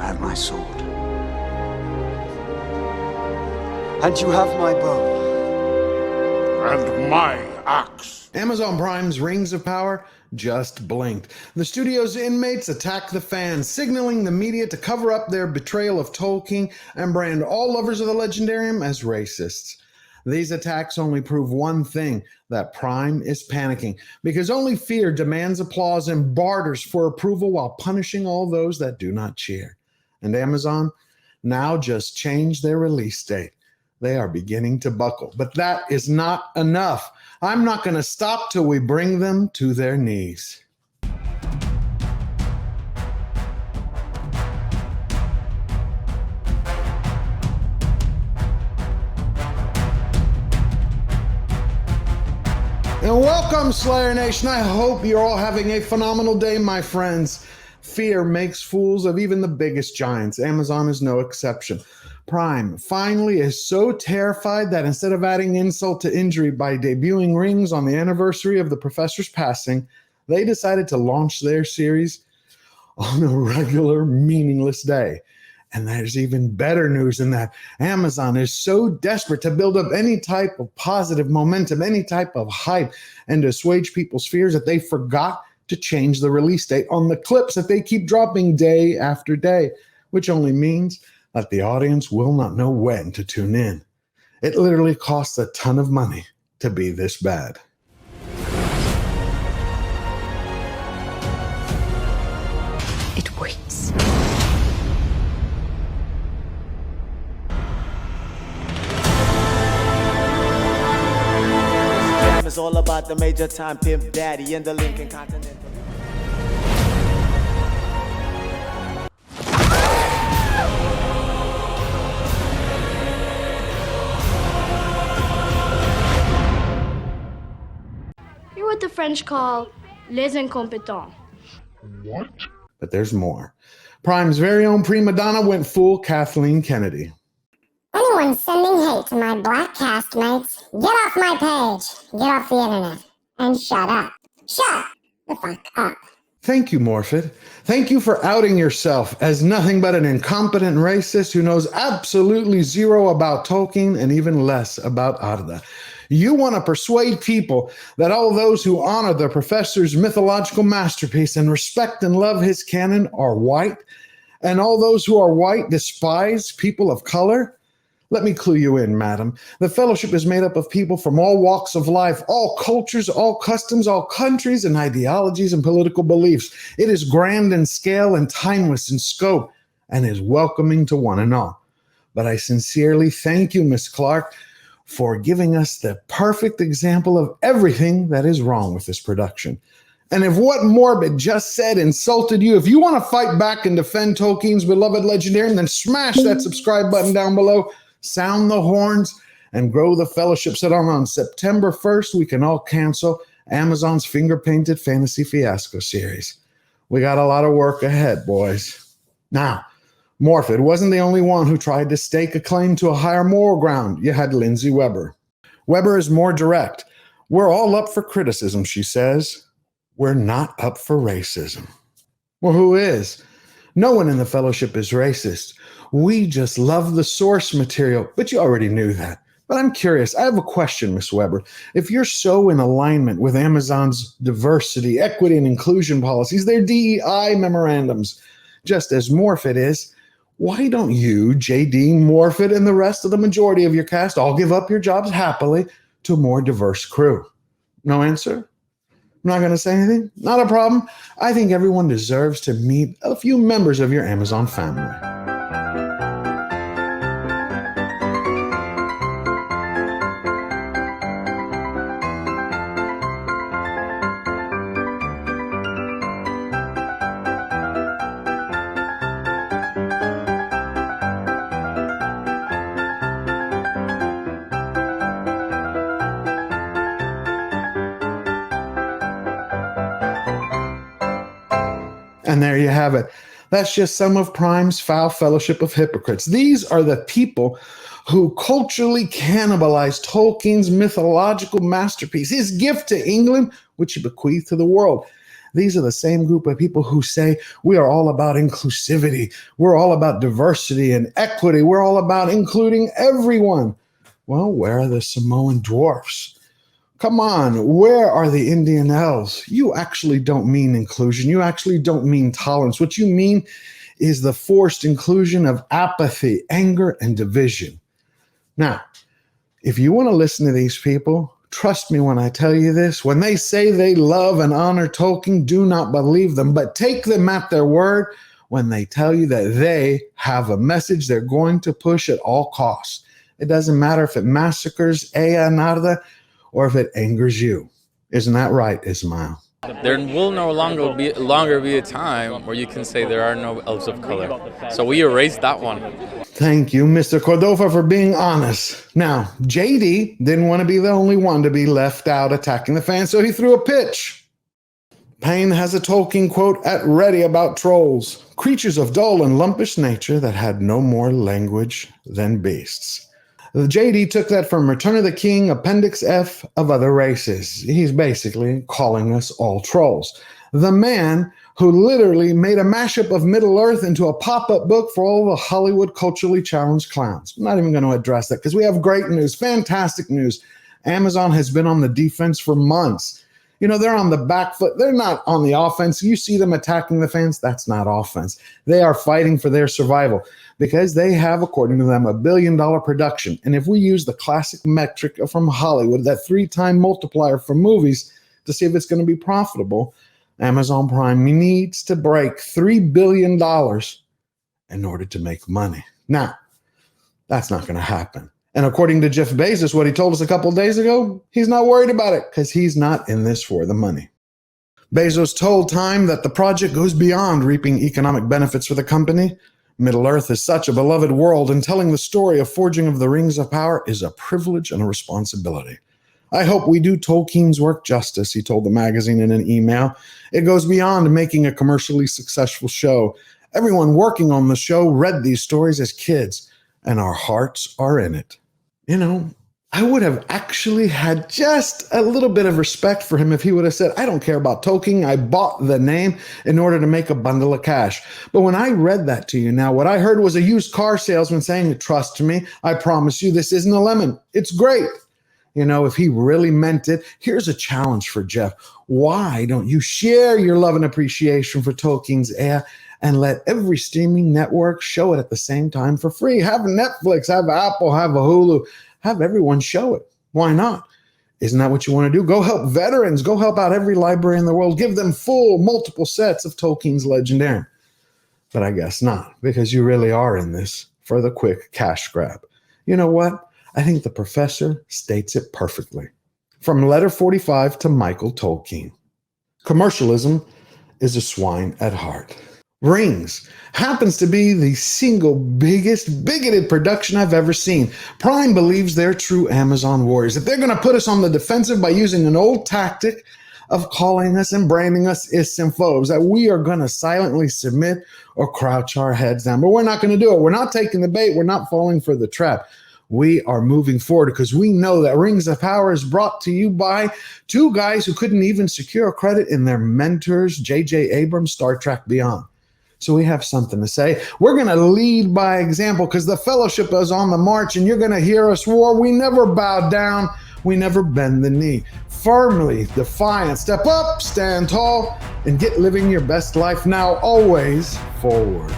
I have my sword. And you have my bow. And my axe. Amazon Prime's Rings of Power just blinked. The studio's inmates attack the fans, signaling the media to cover up their betrayal of Tolkien and brand all lovers of the Legendarium as racists. These attacks only prove one thing, that Prime is panicking, because only fear demands applause and barters for approval while punishing all those that do not cheer. And Amazon now just changed their release date. They are beginning to buckle, but that is not enough. I'm not going to stop till we bring them to their knees. And welcome, Slayer Nation. I hope you're all having a phenomenal day, my friends. Fear makes fools of even the biggest giants. Amazon is no exception. Prime finally is so terrified that instead of adding insult to injury by debuting Rings on the anniversary of the professor's passing, they decided to launch their series on a regular, meaningless day. And there's even better news than that. Amazon is so desperate to build up any type of positive momentum, any type of hype, and to assuage people's fears that they forgot to change the release date on the clips that they keep dropping day after day, which only means that the audience will not know when to tune in. It literally costs a ton of money to be this bad. It waits. It's all about the major time pimp daddy in the Lincoln Continental. You're what the French call les incompetents. What? But there's more. Prime's very own prima donna went full Kathleen Kennedy. Anyone sending hate to my black castmates, get off my page, get off the internet, and shut up. Shut the fuck up. Thank you, Morfydd. Thank you for outing yourself as nothing but an incompetent racist who knows absolutely zero about Tolkien and even less about Arda. You want to persuade people that all those who honor the professor's mythological masterpiece and respect and love his canon are white, and all those who are white despise people of color? Let me clue you in, madam. The fellowship is made up of people from all walks of life, all cultures, all customs, all countries and ideologies and political beliefs. It is grand in scale and timeless in scope and is welcoming to one and all. But I sincerely thank you, Miss Clark, for giving us the perfect example of everything that is wrong with this production. And if what Morbid just said insulted you, if you want to fight back and defend Tolkien's beloved Legendarium, then smash that subscribe button down below, sound the horns, and grow the fellowship so that on September 1st, we can all cancel Amazon's finger-painted fantasy fiasco series. We got a lot of work ahead, boys. Now, Morfydd wasn't the only one who tried to stake a claim to a higher moral ground. You had Lindsay Weber. Weber is more direct. We're all up for criticism, she says. We're not up for racism. Well, who is? No one in the fellowship is racist. We just love the source material, but you already knew that. But I'm curious. I have a question, Miss Weber. If you're so in alignment with Amazon's diversity, equity, and inclusion policies, their DEI memorandums, just as Morfydd is, why don't you, JD, Morfydd, and the rest of the majority of your cast all give up your jobs happily to a more diverse crew? No answer? I'm not going to say anything? Not a problem. I think everyone deserves to meet a few members of your Amazon family. And there you have it. That's just some of Prime's foul fellowship of hypocrites. These are the people who culturally cannibalized Tolkien's mythological masterpiece, his gift to England, which he bequeathed to the world. These are the same group of people who say we are all about inclusivity. We're all about diversity and equity. We're all about including everyone. Well, where are the Samoan dwarfs? Come on, where are the Indian elves? You actually don't mean inclusion. You actually don't mean tolerance. What you mean is the forced inclusion of apathy, anger, and division. Now, if you want to listen to these people, trust me when I tell you this. When they say they love and honor Tolkien, do not believe them, but take them at their word when they tell you that they have a message they're going to push at all costs. It doesn't matter if it massacres Ea and Arda or if it angers you. Isn't that right, Ismail? There will no longer be a time where you can say there are no elves of color. So we erased that one. Thank you, Mr. Cordova, for being honest. Now, JD didn't want to be the only one to be left out attacking the fans, so he threw a pitch. Payne has a Tolkien quote at ready about trolls, creatures of dull and lumpish nature that had no more language than beasts. The JD took that from Return of the King, Appendix F of Other Races. He's basically calling us all trolls. The man who literally made a mashup of Middle-earth into a pop-up book for all the Hollywood culturally challenged clowns. I'm not even going to address that because we have great news, fantastic news. Amazon has been on the defense for months. You know, they're on the back foot. They're not on the offense. You see them attacking the fans. That's not offense. They are fighting for their survival because they have, according to them, $1 billion production. And if we use the classic metric from Hollywood, that 3-time multiplier for movies, to see if it's going to be profitable, Amazon Prime needs to break $3 billion in order to make money. Now, that's not going to happen. And according to Jeff Bezos, what he told us a couple of days ago, he's not worried about it because he's not in this for the money. Bezos told Time that the project goes beyond reaping economic benefits for the company. Middle-earth is such a beloved world, and telling the story of forging of the Rings of Power is a privilege and a responsibility. I hope we do Tolkien's work justice, he told the magazine in an email. It goes beyond making a commercially successful show. Everyone working on the show read these stories as kids, and our hearts are in it. You know, I would have actually had just a little bit of respect for him if he would have said, I don't care about Tolkien. I bought the name in order to make a bundle of cash. But when I read that to you now, what I heard was a used car salesman saying, trust me, I promise you this isn't a lemon. It's great. You know, if he really meant it, here's a challenge for Jeff. Why don't you share your love and appreciation for Tolkien's Ea and let every streaming network show it at the same time for free? Have Netflix, have Apple, have a Hulu, have everyone show it. Why not? Isn't that what you want to do? Go help veterans. Go help out every library in the world. Give them full, multiple sets of Tolkien's Legendarium. But I guess not, because you really are in this for the quick cash grab. You know what? I think the professor states it perfectly. From letter 45 to Michael Tolkien. Commercialism is a swine at heart. Rings happens to be the single biggest bigoted production I've ever seen. Prime believes they're true Amazon warriors. If they're going to put us on the defensive by using an old tactic of calling us and branding us ists and phobes, that we are going to silently submit or crouch our heads down. But we're not going to do it. We're not taking the bait. We're not falling for the trap. We are moving forward because we know that Rings of Power is brought to you by two guys who couldn't even secure credit in their mentors, J.J. Abrams' Star Trek Beyond. So we have something to say. We're going to lead by example because the fellowship is on the march and you're going to hear us roar. We never bow down. We never bend the knee. Firmly defiant. Step up, stand tall, and get living your best life now, always forward.